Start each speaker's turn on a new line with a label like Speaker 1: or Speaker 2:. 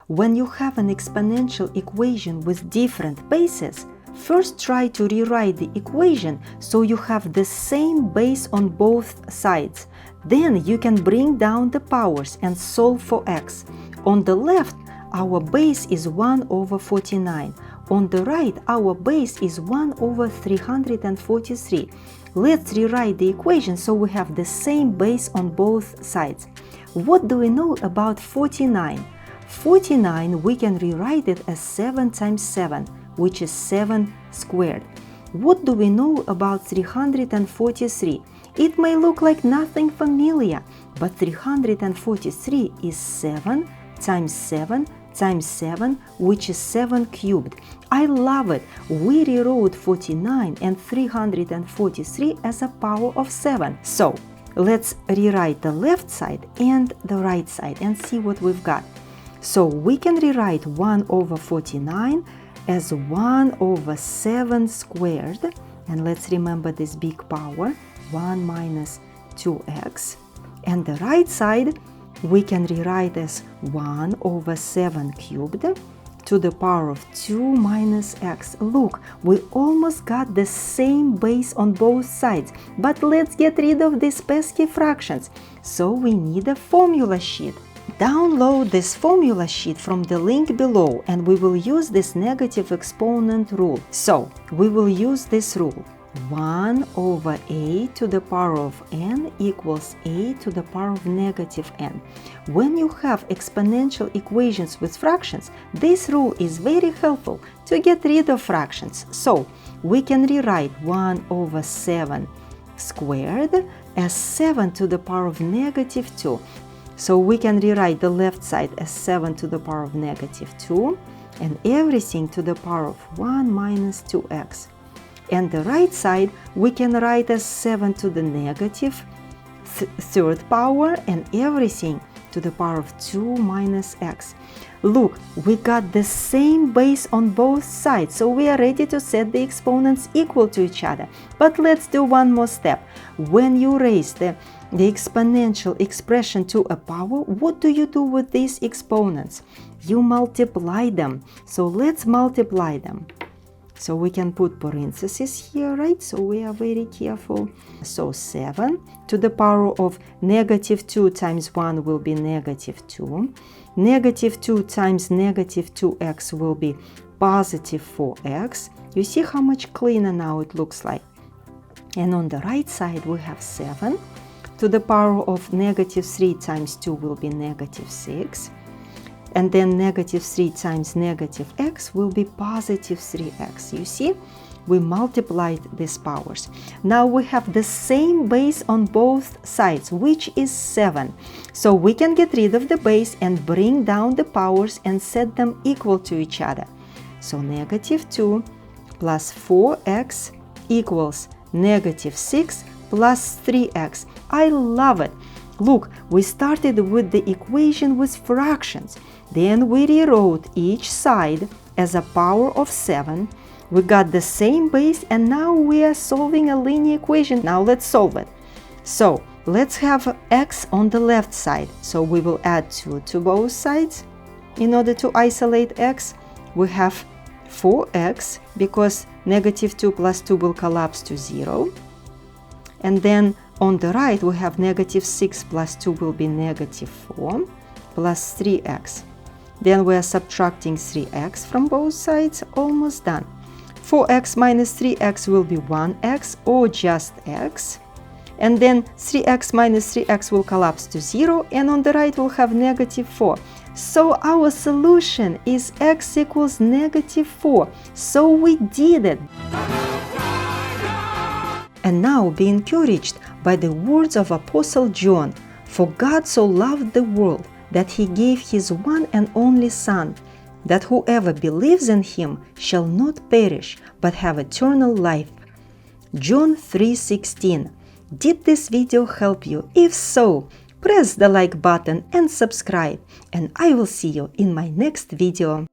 Speaker 1: when you have an exponential equation with different bases, first try to rewrite the equation so you have the same base on both sides. Then you can bring down the powers and solve for x. On the left, our base is 1 over 49. On the right, our base is 1 over 343. Let's rewrite the equation so we have the same base on both sides. What do we know about 49? 49, we can rewrite it as 7 times 7, which is 7 squared. What do we know about 343? It may look like nothing familiar, but 343 is 7 times 7 times 7, which is 7 cubed. I love it. We rewrote 49 and 343 as a power of 7. So let's rewrite the left side and the right side and see what we've got. So we can rewrite 1 over 49 as 1 over 7 squared. And let's remember this big power, 1 minus 2x. And the right side, we can rewrite as 1 over 7 cubed to the power of 2 minus x. Look, we almost got the same base on both sides, but let's get rid of these pesky fractions. So we need a formula sheet. Download this formula sheet from the link below and we will use this negative exponent rule. So we will use this rule. 1 over a to the power of n equals a to the power of negative n. When you have exponential equations with fractions, this rule is very helpful to get rid of fractions. So we can rewrite 1 over 7 squared as 7 to the power of negative 2. So we can rewrite the left side as 7 to the power of negative 2 and everything to the power of 1 minus 2x. And the right side we can write as 7 to the negative third power and everything to the power of 2 minus x. Look, we got the same base on both sides, so we are ready to set the exponents equal to each other. But let's do one more step. When you raise the exponential expression to a power, what do you do with these exponents? You multiply them. So let's multiply them. So we can put parentheses here, right? So we are very careful. So 7 to the power of negative 2 times 1 will be negative 2. Negative 2 times negative 2x will be positive 4x. You see how much cleaner now it looks like. And on the right side we have 7 to the power of negative 3 times 2 will be negative 6. And then negative 3 times negative x will be positive 3x. You see, we multiplied these powers. Now we have the same base on both sides, which is 7. So we can get rid of the base and bring down the powers and set them equal to each other. So negative 2 plus 4x equals negative 6 plus 3x. I love it. Look, we started with the equation with fractions. Then we rewrote each side as a power of 7. We got the same base and now we are solving a linear equation. Now let's solve it. So let's have x on the left side. So we will add 2 to both sides. In order to isolate x, we have 4x because negative 2 plus 2 will collapse to 0. And then on the right, we have negative 6 plus 2 will be negative 4 plus 3x. Then we are subtracting 3x from both sides, almost done. 4x minus 3x will be 1x or just x. And then 3x minus 3x will collapse to 0, and on the right we'll have negative 4. So our solution is x equals negative 4. So we did it. And now be encouraged by the words of Apostle John. For God so loved the world that he gave his one and only Son, that whoever believes in him shall not perish, but have eternal life. John 3:16. Did this video help you? If so, press the like button and subscribe, and I will see you in my next video.